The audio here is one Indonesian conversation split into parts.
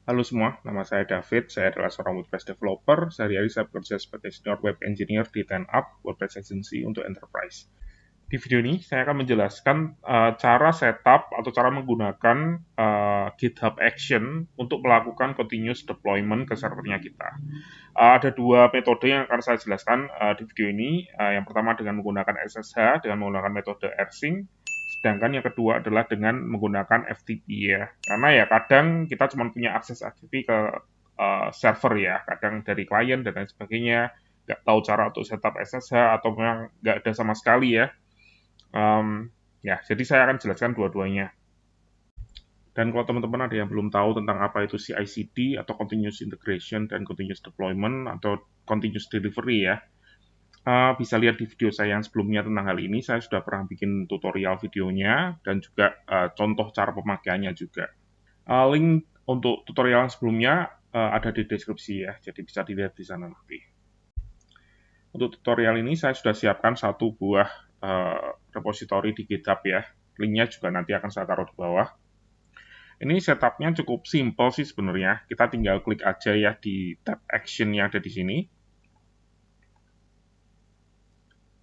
Halo semua, nama saya David. Saya adalah seorang WordPress developer. Sehari-hari saya bekerja sebagai senior web engineer di 10up, WordPress agency untuk enterprise. Di video ini, saya akan menjelaskan cara setup atau cara menggunakan GitHub Action untuk melakukan continuous deployment ke servernya kita. Ada dua metode yang akan saya jelaskan di video ini. Yang pertama dengan menggunakan SSH, dengan menggunakan metode rsync. Sedangkan yang kedua adalah dengan menggunakan FTP ya. Karena ya kadang kita cuma punya akses FTP ke server ya. Kadang dari klien dan lain sebagainya. Nggak tahu cara untuk setup SSH atau memang nggak ada sama sekali ya. Ya, jadi saya akan jelaskan dua-duanya. Dan kalau teman-teman ada yang belum tahu tentang apa itu CI/CD atau Continuous Integration dan Continuous Deployment atau Continuous Delivery ya, bisa lihat di video saya yang sebelumnya tentang hal ini. Saya sudah pernah bikin tutorial videonya dan juga contoh cara pemakaiannya juga. Link untuk tutorial yang sebelumnya ada di deskripsi ya, jadi bisa dilihat di sana nanti. Untuk tutorial ini saya sudah siapkan satu buah repository di GitHub ya. Linknya juga nanti akan saya taruh di bawah. Ini setupnya cukup simple sih sebenarnya. Kita tinggal klik aja ya di tab action yang ada di sini.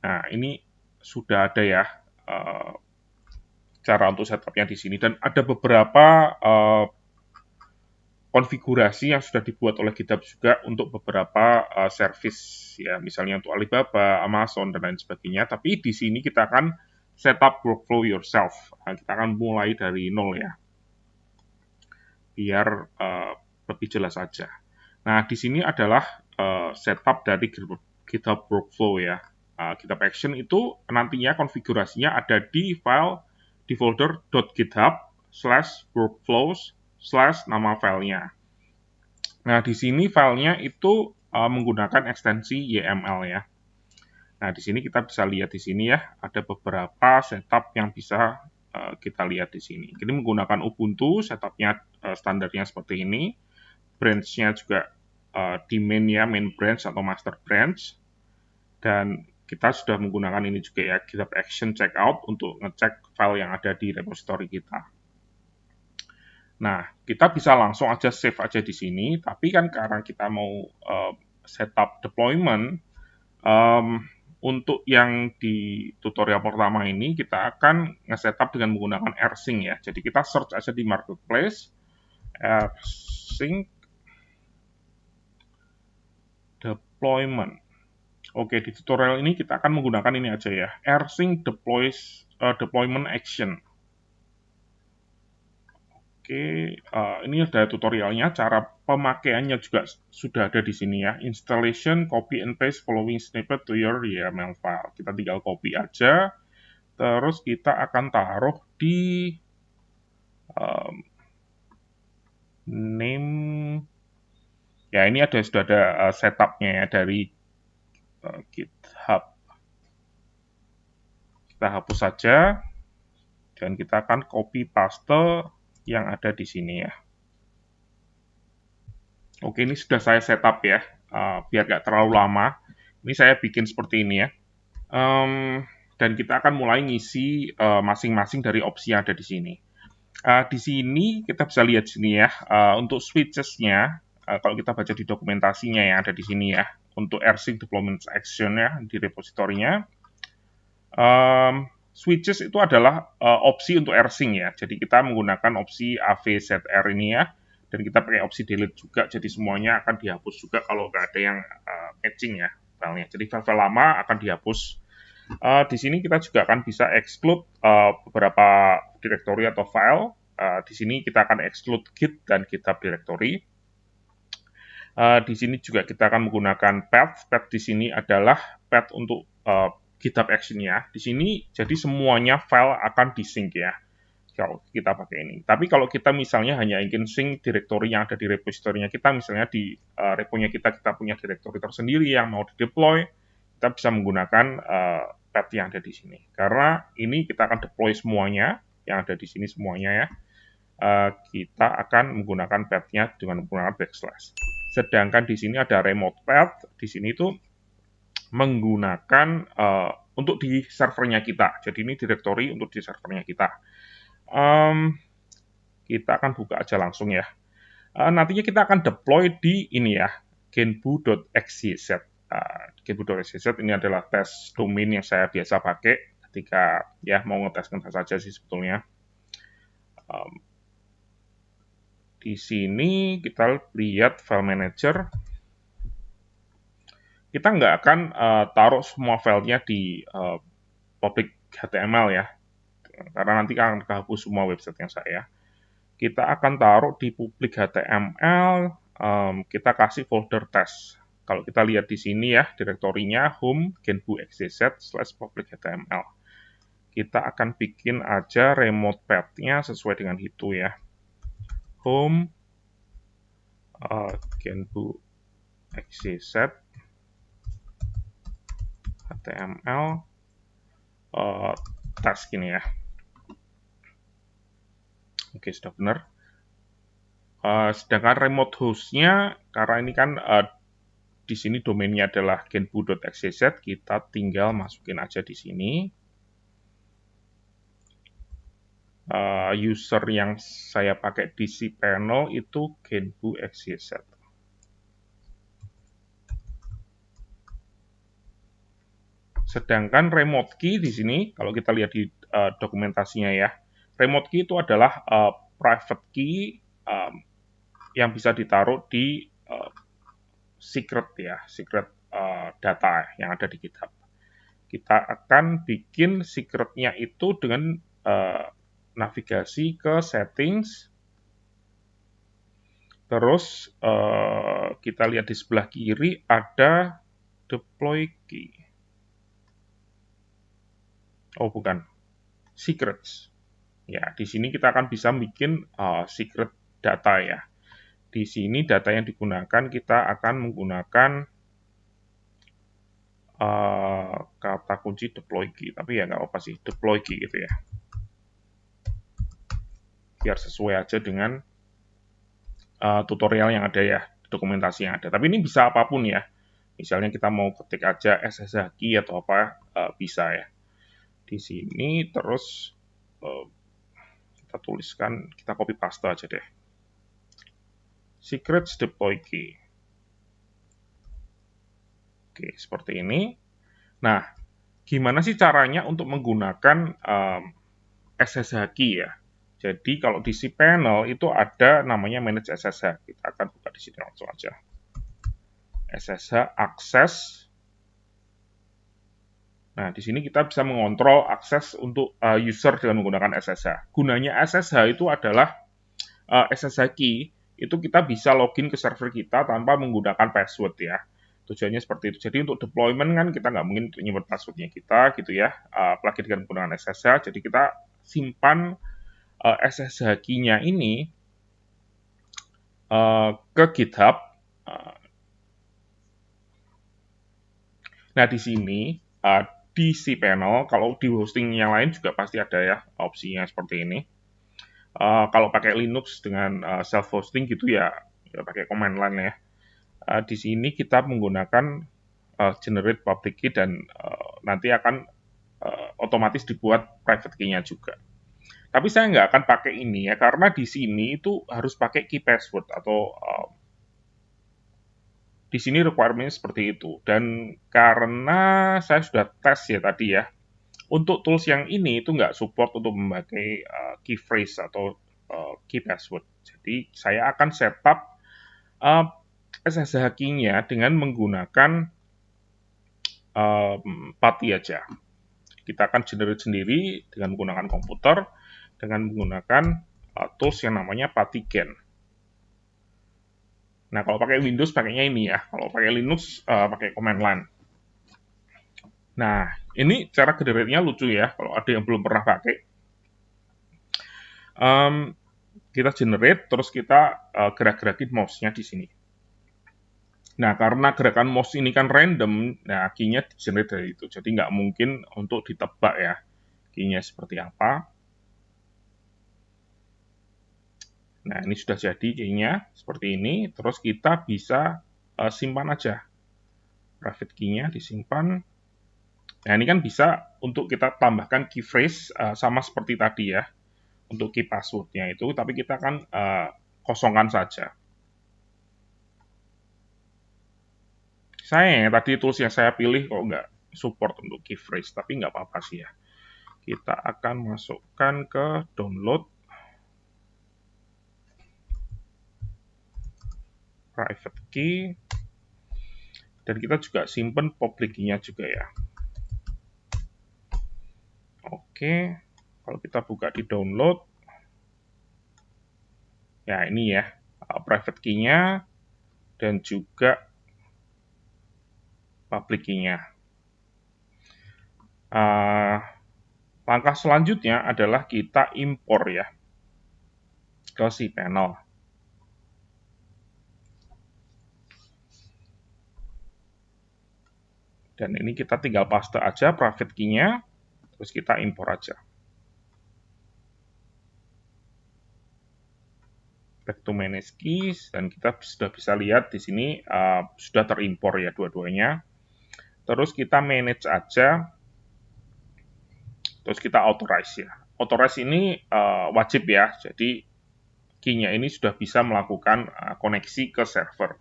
Nah, ini sudah ada ya cara untuk setupnya di sini. Dan ada beberapa konfigurasi yang sudah dibuat oleh GitHub juga untuk beberapa service ya, misalnya untuk Alibaba, Amazon dan lain sebagainya. Tapi di sini kita akan setup workflow yourself. Nah, kita akan mulai dari nol ya, biar lebih jelas saja. Nah, di sini adalah setup dari GitHub workflow ya. GitHub Action itu nantinya konfigurasinya ada di file di folder .github/workflows/nama filenya. Nah, di sini filenya itu menggunakan ekstensi YML ya. Nah, di sini kita bisa lihat di sini ya, ada beberapa setup yang bisa kita lihat di sini. Ini menggunakan Ubuntu, setupnya standarnya seperti ini. Branch-nya juga di main ya, main branch atau master branch. Dan kita sudah menggunakan ini juga ya, GitHub Action Checkout untuk ngecek file yang ada di repository kita. Nah, kita bisa langsung aja save aja di sini, tapi kan karena kita mau setup deployment, untuk yang di tutorial pertama ini kita akan nge-setup dengan menggunakan rsync ya. Jadi kita search aja di marketplace rsync deployment. Oke, di tutorial ini kita akan menggunakan ini aja ya, rsync deployment action. Oke, ini ada tutorialnya, cara pemakaiannya juga sudah ada di sini ya. Installation, copy and paste following snippet to your YAML file. Kita tinggal copy aja, terus kita akan taruh di name. Ya, ini sudah ada setupnya ya dari GitHub. Kita hapus saja, dan kita akan copy paste yang ada di sini ya. Oke, ini sudah saya setup ya, biar nggak terlalu lama. Ini saya bikin seperti ini ya. Dan kita akan mulai ngisi masing-masing dari opsi yang ada di sini. Di sini kita bisa lihat sini ya, untuk switches-nya, kalau kita baca di dokumentasinya yang ada di sini ya, untuk rsync deployment action-nya di repositorinya, switches itu adalah opsi untuk rsync ya. Jadi kita menggunakan opsi avzr ini ya, dan kita pakai opsi delete juga, jadi semuanya akan dihapus juga kalau nggak ada yang matching ya filenya. Jadi file-file lama akan dihapus. Di sini kita juga akan bisa exclude beberapa directory atau file. Di sini kita akan exclude git dan GitHub directory. Di sini juga kita akan menggunakan path. Path di sini adalah path untuk GitHub Action-nya. Di sini jadi semuanya file akan di-sync ya, kalau kita pakai ini. Tapi kalau kita misalnya hanya ingin sync directory yang ada di repository-nya kita, misalnya di repo-nya kita punya directory tersendiri yang mau di-deploy, kita bisa menggunakan path yang ada di sini. Karena ini kita akan deploy semuanya, yang ada di sini semuanya ya. Kita akan menggunakan path-nya dengan menggunakan backslash. Sedangkan di sini ada remote path, di sini itu menggunakan untuk di servernya kita. Jadi ini directory untuk di servernya kita. Kita akan buka aja langsung ya. Nantinya kita akan deploy di ini ya, genbu.xyz. Genbu.xyz ini adalah tes domain yang saya biasa pakai ketika ya mau ngetes saja sih sebetulnya. Di sini kita lihat file manager. Kita nggak akan taruh semua filenya di public HTML ya, karena nanti akan kehapus semua website yang saya. Kita akan taruh di public HTML, kita kasih folder test. Kalau kita lihat di sini ya, direktorinya home genbu.xyz/public HTML. Kita akan bikin aja remote path-nya sesuai dengan itu ya. Home genbu.xyz HTML test gini ya. Oke, sudah benar. Sedangkan remote host-nya, karena ini kan di sini domainnya adalah genbu.xyz, kita tinggal masukin aja di sini. User yang saya pakai di cPanel itu genbu.xyz. Sedangkan remote key di sini, kalau kita lihat di dokumentasinya ya, remote key itu adalah private key yang bisa ditaruh di secret ya, secret data yang ada di GitHub. Kita akan bikin secretnya itu dengan navigasi ke settings, terus kita lihat di sebelah kiri ada deploy key. Oh bukan, secrets. Ya, di sini kita akan bisa bikin secret data ya. Di sini data yang digunakan kita akan menggunakan kata kunci deploy key, tapi ya nggak apa sih, deploy key gitu ya. Biar sesuai aja dengan tutorial yang ada ya, dokumentasi yang ada. Tapi ini bisa apapun ya. Misalnya kita mau ketik aja SSH key atau apa, bisa ya. Di sini terus kita tuliskan, kita copy paste aja deh. Secrets deploy key. Oke, seperti ini. Nah, gimana sih caranya untuk menggunakan SSH key ya? Jadi kalau di cPanel itu ada namanya manage SSH. Kita akan buka di sini langsung aja. SSH access. Nah, di sini kita bisa mengontrol akses untuk user dengan menggunakan SSH. Gunanya SSH itu adalah SSH key, itu kita bisa login ke server kita tanpa menggunakan password ya. Tujuannya seperti itu. Jadi untuk deployment kan kita nggak mungkin nyimpen passwordnya kita gitu ya, apalagi dengan menggunakan SSH. Jadi kita simpan SSH key-nya ini ke GitHub. Nah, di sini di cPanel, kalau di hosting yang lain juga pasti ada ya opsinya seperti ini. Kalau pakai Linux dengan self-hosting gitu ya pakai command line ya. Di sini kita menggunakan generate public key dan nanti akan otomatis dibuat private key-nya juga. Tapi saya nggak akan pakai ini ya, karena di sini itu harus pakai key password atau di sini requirement seperti itu. Dan karena saya sudah tes ya tadi ya, untuk tools yang ini itu nggak support untuk memakai key phrase atau key password. Jadi saya akan setup SSH key-nya dengan menggunakan PuTTY aja. Kita akan generate sendiri dengan menggunakan komputer, dengan menggunakan tools yang namanya PuTTYGen. Nah, kalau pakai Windows pakainya ini ya. Kalau pakai Linux pakai command line. Nah, ini cara generate-nya lucu ya. Kalau ada yang belum pernah pakai, kita generate, terus kita gerak-gerakin mouse-nya di sini. Nah, karena gerakan mouse ini kan random, nah key-nya di-generate dari itu. Jadi nggak mungkin untuk ditebak ya, key-nya seperti apa. Nah, ini sudah jadi key-nya seperti ini. Terus kita bisa simpan aja. Private key-nya disimpan. Nah, ini kan bisa untuk kita tambahkan key phrase sama seperti tadi ya. Untuk key password-nya itu, tapi kita akan kosongkan saja. Sayang ya, tadi tools yang saya pilih kok nggak support untuk key phrase, tapi nggak apa-apa sih ya. Kita akan masukkan ke download private key, dan kita juga simpen public key-nya juga ya. Oke, kalau kita buka di download, ya ini ya, private key-nya dan juga public key-nya. Langkah selanjutnya adalah kita impor ya ke cPanel. Dan ini kita tinggal paste aja private key-nya, terus kita impor aja. Back to manage keys, dan kita sudah bisa lihat di sini sudah terimpor ya dua-duanya. Terus kita manage aja, terus kita authorize ya. Authorize ini wajib ya, jadi key-nya ini sudah bisa melakukan koneksi ke server.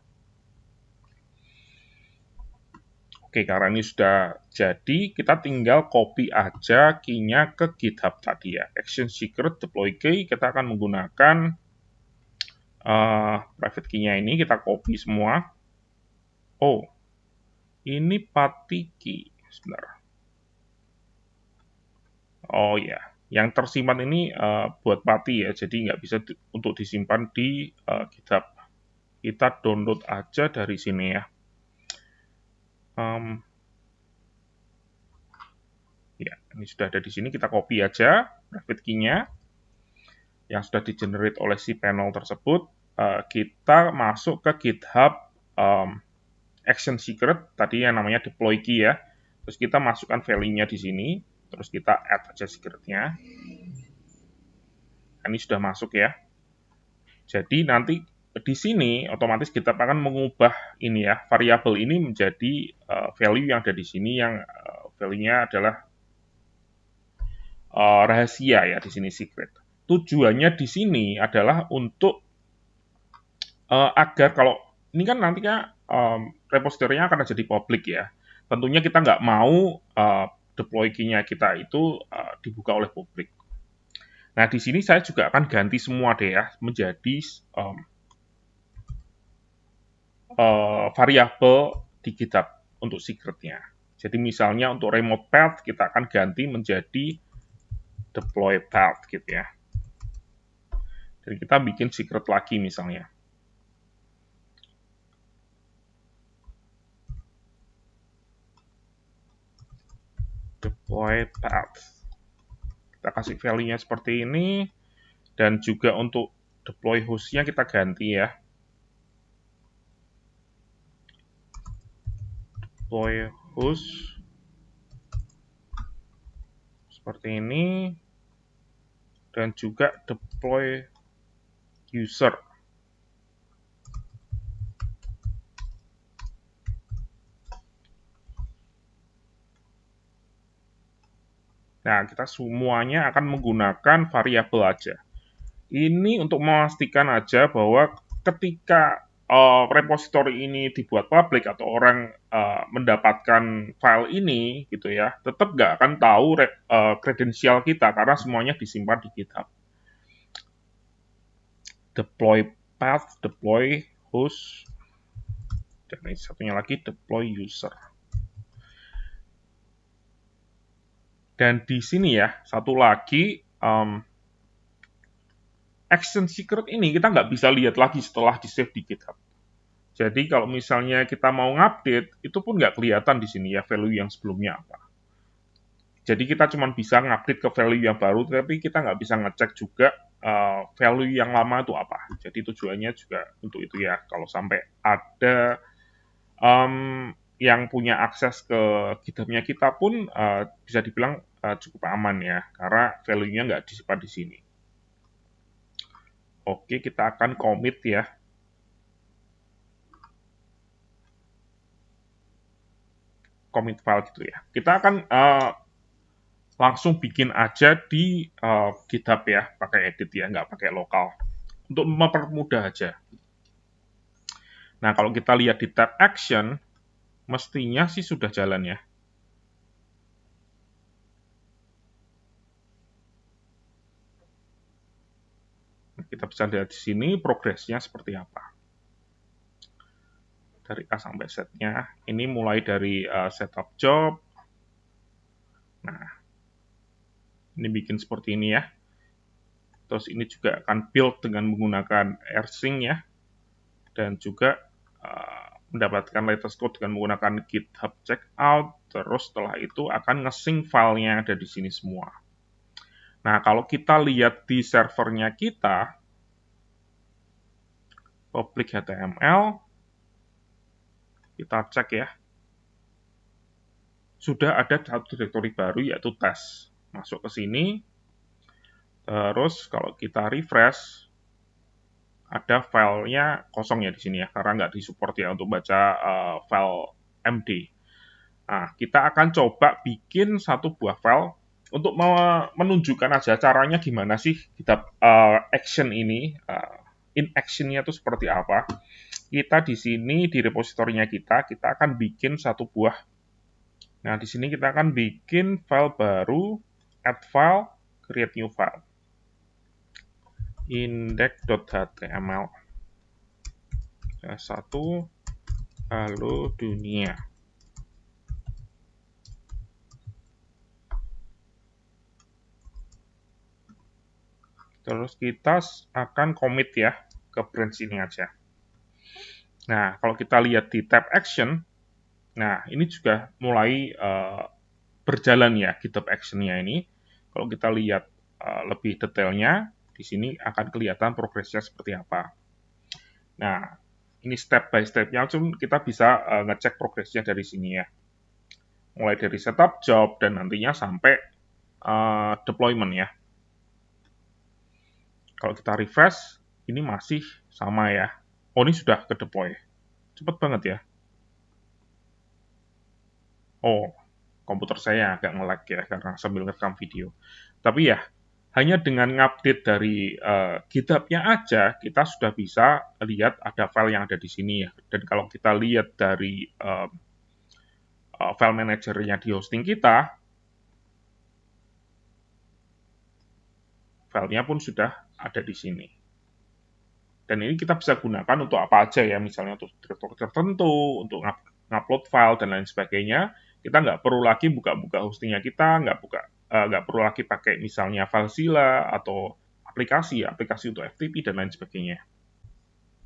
Oke, karena ini sudah jadi, kita tinggal copy aja key-nya ke GitHub tadi ya. Action secret deploy key, kita akan menggunakan private key-nya ini, kita copy semua. Oh, ini pati key. Sebentar. Oh ya, yang tersimpan ini buat pati ya, jadi nggak bisa untuk disimpan di GitHub. Kita download aja dari sini ya. Ya, ini sudah ada di sini, kita copy aja private key-nya yang sudah di-generate oleh si panel tersebut. Kita masuk ke GitHub action secret, tadi yang namanya deploy key ya. Terus kita masukkan value-nya di sini, terus kita add aja secret-nya. Ini sudah masuk ya. Jadi nanti di sini otomatis kita akan mengubah ini ya, variabel ini menjadi value yang ada di sini, yang value-nya adalah rahasia ya, di sini secret. Tujuannya di sini adalah untuk agar kalau ini kan nantinya repositorinya akan jadi publik ya. Tentunya kita nggak mau deploy key-nya kita itu dibuka oleh publik. Nah, di sini saya juga akan ganti semua deh ya menjadi variabel di GitHub untuk secret-nya. Jadi misalnya untuk remote path kita akan ganti menjadi deploy path gitu ya. Jadi kita bikin secret lagi misalnya. Deploy path. Kita kasih value-nya seperti ini, dan juga untuk deploy host-nya kita ganti ya. Deploy host seperti ini, dan juga deploy user. Nah, kita semuanya akan menggunakan variabel aja. Ini untuk memastikan aja bahwa ketika repository ini dibuat public atau orang mendapatkan file ini gitu ya, tetap nggak akan tahu kredensial kita karena semuanya disimpan di GitHub. Deploy path, deploy host, dan ini satunya lagi deploy user. Dan di sini ya, satu lagi, action secret ini kita nggak bisa lihat lagi setelah di-save di GitHub. Jadi kalau misalnya kita mau ngupdate, itu pun nggak kelihatan di sini ya value yang sebelumnya apa. Jadi kita cuma bisa ngupdate ke value yang baru, tapi kita nggak bisa ngecek juga value yang lama itu apa. Jadi tujuannya juga untuk itu ya. Kalau sampai ada yang punya akses ke GitHub-nya kita pun bisa dibilang cukup aman ya, karena value-nya nggak disimpan di sini. Oke, kita akan commit ya. Commit file gitu ya. Kita akan langsung bikin aja di GitHub ya, pakai edit ya, nggak pakai lokal. Untuk mempermudah aja. Nah, kalau kita lihat di tab action, Mestinya sih sudah jalan ya. Kita bisa lihat di sini progresnya seperti apa. Dari A sampai Z-nya. Ini mulai dari setup job. Nah, ini bikin seperti ini ya. Terus ini juga akan build dengan menggunakan rsync ya. Dan juga mendapatkan latest code dengan menggunakan GitHub checkout. Terus setelah itu akan nge-sync filenya ada di sini semua. Nah, kalau kita lihat di servernya kita, public HTML, kita cek ya, sudah ada satu directory baru yaitu test. Masuk ke sini, terus kalau kita refresh, ada filenya kosong ya di sini ya, karena nggak disupport ya untuk baca file MD. Nah, kita akan coba bikin satu buah file untuk menunjukkan aja caranya gimana sih kita action ini, in action-nya itu seperti apa. Kita di sini di repositorinya kita akan bikin satu buah. Nah, di sini kita akan bikin file baru, add file, create new file. Index.html. Satu, halo dunia. Terus kita akan commit ya ke branch ini aja. Nah, kalau kita lihat di tab action, nah ini juga mulai berjalan ya GitHub action-nya ini. Kalau kita lihat lebih detailnya, di sini akan kelihatan progresnya seperti apa. Nah, ini step by step-nya, kita bisa ngecek progresnya dari sini ya. Mulai dari setup job dan nantinya sampai deployment ya. Kalau kita refresh, ini masih sama ya. Oh, ini sudah ke deploy. Cepet banget ya. Oh, komputer saya agak nge-lag ya, karena sambil ngerekam video. Tapi ya, hanya dengan ngupdate dari GitHub-nya aja, kita sudah bisa lihat ada file yang ada di sini ya. Dan kalau kita lihat dari file manager-nya di hosting kita, filenya pun sudah ada di sini. Dan ini kita bisa gunakan untuk apa aja ya, misalnya untuk direktory tertentu, untuk ngupload file, dan lain sebagainya. Kita nggak perlu lagi buka-buka hostingnya kita, nggak perlu lagi pakai misalnya FileZilla atau aplikasi untuk FTP, dan lain sebagainya.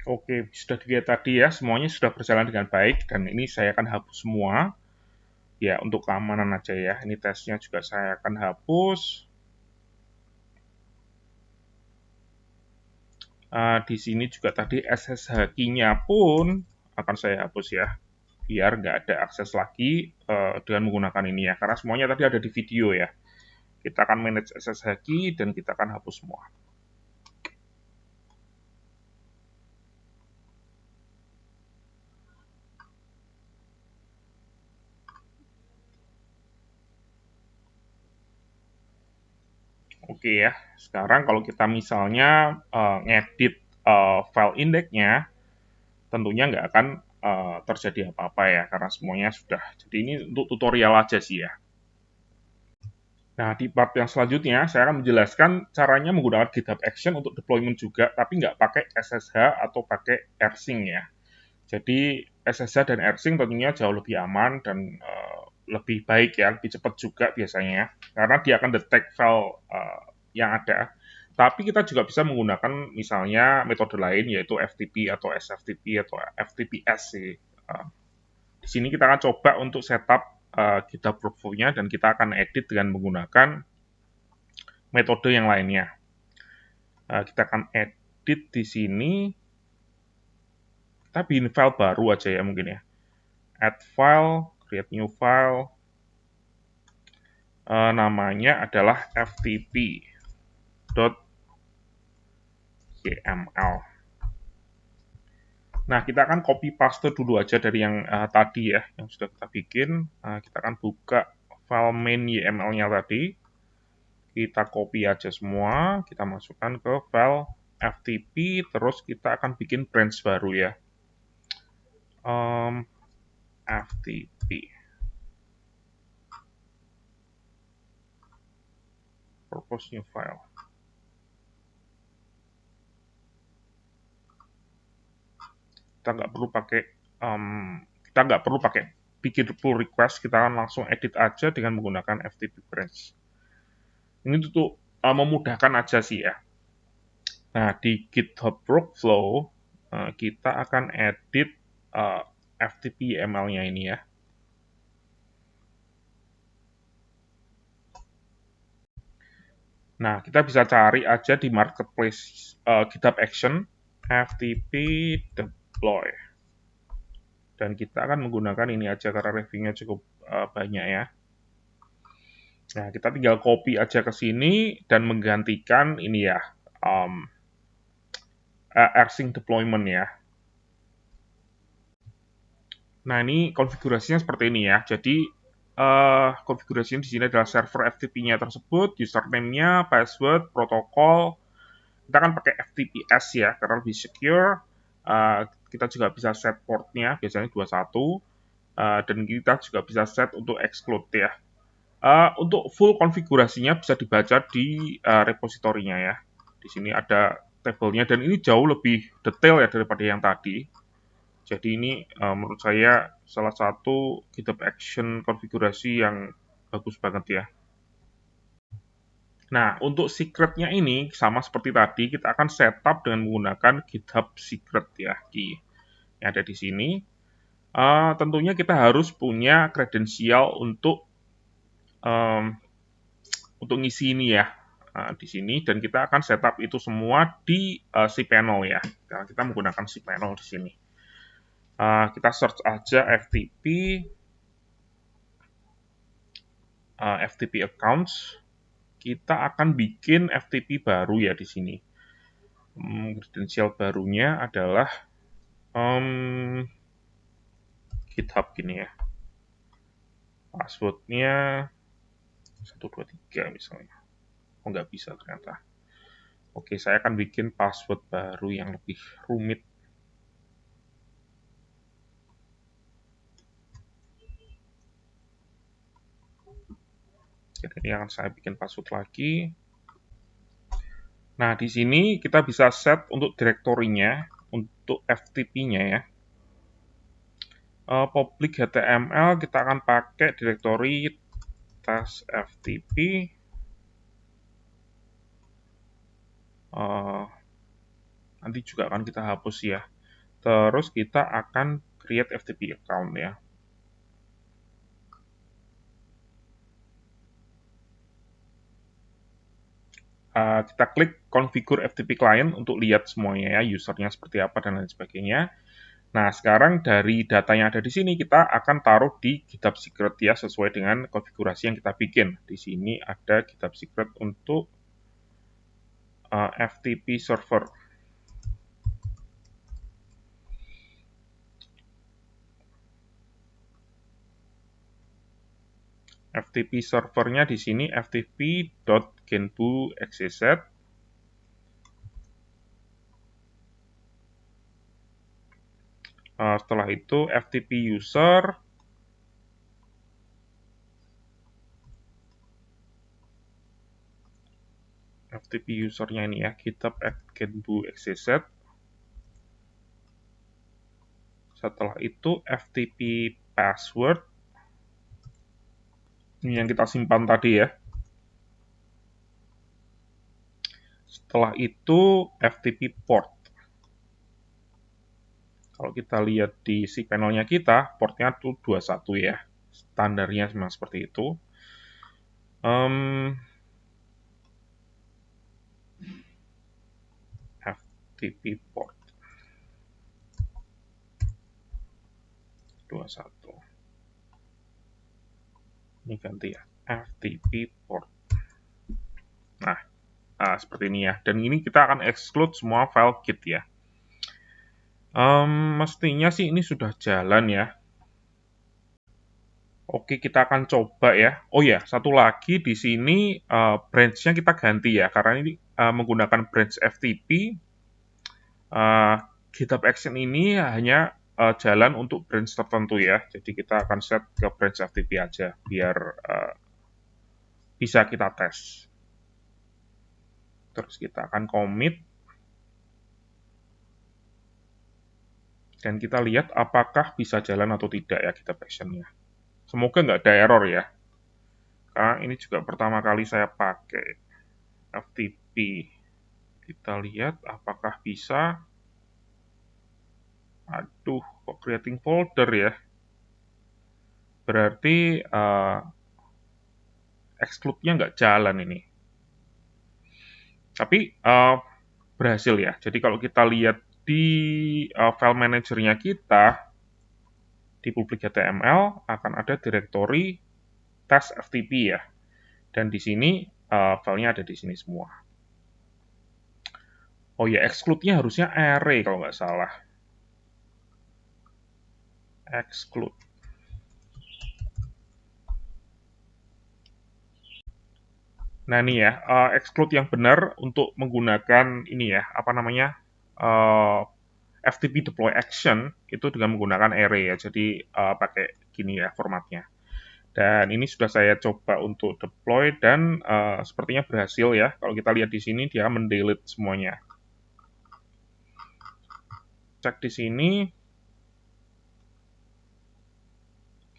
Oke, sudah dilihat tadi ya, semuanya sudah berjalan dengan baik, dan ini saya akan hapus semua. Ya, untuk keamanan aja ya, ini tesnya juga saya akan hapus. Di sini juga tadi SSH key-nya pun akan saya hapus ya, biar nggak ada akses lagi dengan menggunakan ini ya, karena semuanya tadi ada di video ya. Kita akan manage SSH key dan kita akan hapus semua. Oke ya, sekarang kalau kita misalnya ngedit file indexnya, tentunya nggak akan terjadi apa-apa ya, karena semuanya sudah. Jadi ini untuk tutorial aja sih ya. Nah, di part yang selanjutnya, saya akan menjelaskan caranya menggunakan GitHub Action untuk deployment juga, tapi nggak pakai SSH atau pakai rsync ya. Jadi, SSH dan rsync tentunya jauh lebih aman dan lebih baik ya, lebih cepat juga biasanya, karena dia akan detect file yang ada. Tapi kita juga bisa menggunakan misalnya metode lain, yaitu FTP atau SFTP atau FTPS sih. Di sini kita akan coba untuk setup GitHub workflow-nya dan kita akan edit dengan menggunakan metode yang lainnya. Kita akan edit di sini, kita bikin file baru aja ya mungkin ya. Add file, create new file, namanya adalah ftp.yml. Nah, kita akan copy paste dulu aja dari yang tadi ya, yang sudah kita bikin. Kita akan buka file main YML-nya tadi. Kita copy aja semua, kita masukkan ke file FTP, terus kita akan bikin branch baru ya. FTP. Propose new file. Kita nggak perlu pakai bikin pull request, kita akan langsung edit aja dengan menggunakan FTP branch. Ini untuk memudahkan aja sih ya. Nah, di GitHub Workflow kita akan edit FTP YAML-nya ini ya. Nah, kita bisa cari aja di marketplace GitHub Action FTP deploy. Dan kita akan menggunakan ini aja karena reviewnya cukup banyak ya. Nah, kita tinggal copy aja ke sini dan menggantikan ini ya, rsync deployment ya. Nah, ini konfigurasinya seperti ini ya. Jadi, konfigurasinya di sini adalah server FTP-nya tersebut, username-nya, password, protokol. Kita akan pakai FTPS ya, karena lebih secure. Kita juga bisa set port-nya, biasanya 21. Dan kita juga bisa set untuk exclude ya. Untuk full konfigurasinya bisa dibaca di repositorinya ya. Di sini ada tabelnya dan ini jauh lebih detail ya daripada yang tadi. Jadi ini menurut saya salah satu GitHub Action konfigurasi yang bagus banget ya. Nah, untuk secret-nya ini sama seperti tadi, kita akan setup dengan menggunakan GitHub Secret ya, key yang ada di sini. Tentunya kita harus punya kredensial untuk ngisi ini ya di sini, dan kita akan setup itu semua di cPanel ya, karena kita menggunakan cPanel di sini. Kita search aja FTP accounts. Kita akan bikin FTP baru ya di sini. Kredensial barunya adalah GitHub gini ya. Passwordnya 123 misalnya. Oh, nggak bisa ternyata. Oke, saya akan bikin password baru yang lebih rumit. Jadi ini akan saya bikin password lagi. Nah, di sini kita bisa set untuk direktorinya, untuk FTP-nya ya. Public HTML kita akan pakai direktori test FTP. Nanti juga akan kita hapus ya. Terus kita akan create FTP account ya. Kita klik configure FTP client untuk lihat semuanya ya, usernya seperti apa dan lain sebagainya. Nah, sekarang dari data yang ada di sini kita akan taruh di GitHub Secret ya, sesuai dengan konfigurasi yang kita bikin. Di sini ada GitHub Secret untuk FTP server. FTP servernya di sini ftp.genbu.xyz. Setelah itu FTP user. FTP usernya ini ya, github@genbu.xyz. Setelah itu FTP password. Ini yang kita simpan tadi ya. Setelah itu FTP port. Kalau kita lihat di cPanel-nya kita, portnya itu 21 ya. Standarnya memang seperti itu. FTP port 21. Ini ganti ya, FTP port. Nah, seperti ini ya. Dan ini kita akan exclude semua file git ya. Mestinya sih ini sudah jalan ya. Oke, kita akan coba ya. Oh ya, satu lagi di sini branch-nya kita ganti ya, karena ini menggunakan branch FTP. GitHub Action ini hanya jalan untuk branch tertentu ya. Jadi kita akan set ke branch FTP aja biar bisa kita tes. Terus kita akan commit dan kita lihat apakah bisa jalan atau tidak ya GitHub Action-nya. Semoga nggak ada error ya. Karena ini juga pertama kali saya pakai FTP. Kita lihat apakah bisa. Aduh, kok creating folder ya? Berarti exclude-nya nggak jalan ini. Tapi berhasil ya. Jadi kalau kita lihat di file manager-nya kita, di public HTML akan ada directory test FTP ya. Dan di sini filenya ada di sini semua. Oh ya, exclude-nya harusnya array kalau nggak salah. Exclude. Nah ini ya, exclude yang benar untuk menggunakan ini ya, apa namanya, FTP deploy action itu dengan menggunakan array ya, jadi pakai gini ya formatnya. Dan ini sudah saya coba untuk deploy dan sepertinya berhasil ya. Kalau kita lihat di sini dia mendelete semuanya. Cek di sini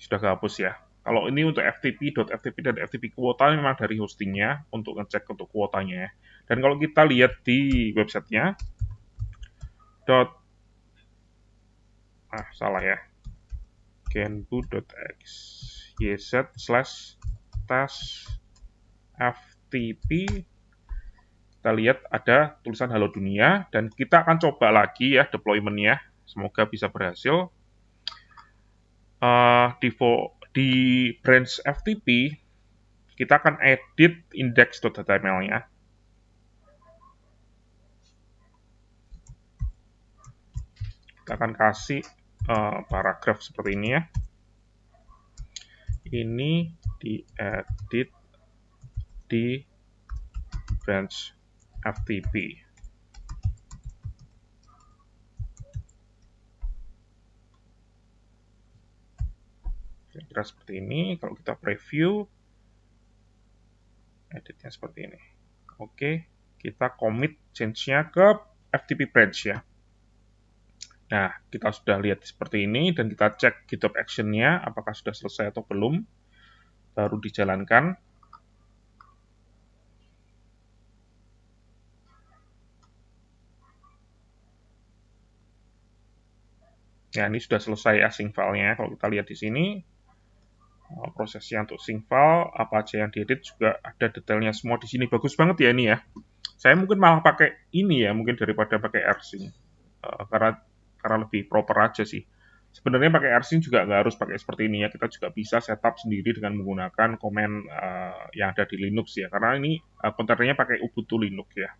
sudah kehapus ya. Kalau ini untuk FTP dan FTP kuota memang dari hostingnya untuk ngecek untuk kuotanya ya. Dan kalau kita lihat di websitenya, salah ya, genbu.xyz/test FTP. Kita lihat ada tulisan halo dunia dan kita akan coba lagi ya deployment-nya. Semoga bisa berhasil. Di branch FTP kita akan edit index.html-nya. Kita akan kasih paragraf seperti ini ya. Ini diedit di branch FTP. Kira-kira seperti ini. Kalau kita preview, editnya seperti ini. Oke, kita commit change-nya ke FTP branch ya. Nah, kita sudah lihat seperti ini dan kita cek GitHub action-nya apakah sudah selesai atau belum. Baru dijalankan. Ya, ini sudah selesai async file-nya. Kalau kita lihat di sini, prosesnya untuk sync file, apa aja yang diedit juga ada detailnya semua di sini. Bagus banget ya ini ya. Saya mungkin malah pakai ini ya, mungkin daripada pakai rsync. Karena lebih proper aja sih. Sebenarnya pakai rsync juga nggak harus pakai seperti ini ya. Kita juga bisa setup sendiri dengan menggunakan komen yang ada di Linux ya. Karena ini kontainernya pakai Ubuntu Linux ya.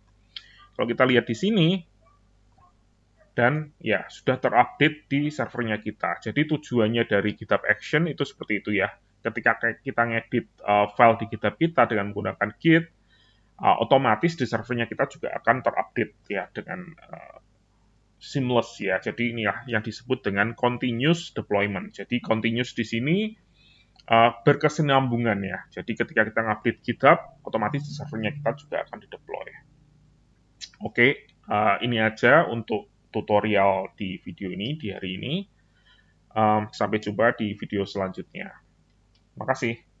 Kalau kita lihat di sini, dan ya sudah terupdate di servernya kita. Jadi tujuannya dari GitHub Action itu seperti itu ya. Ketika kita ngedit file di GitHub kita dengan menggunakan Git, otomatis di servernya kita juga akan terupdate ya dengan seamless ya. Jadi ini ya yang disebut dengan continuous deployment. Jadi continuous di sini berkesinambungan ya. Jadi ketika kita ngupdate GitHub, otomatis di servernya kita juga akan dideploy. Oke, ini aja untuk tutorial di video ini, di hari ini. Sampai jumpa di video selanjutnya. Terima kasih.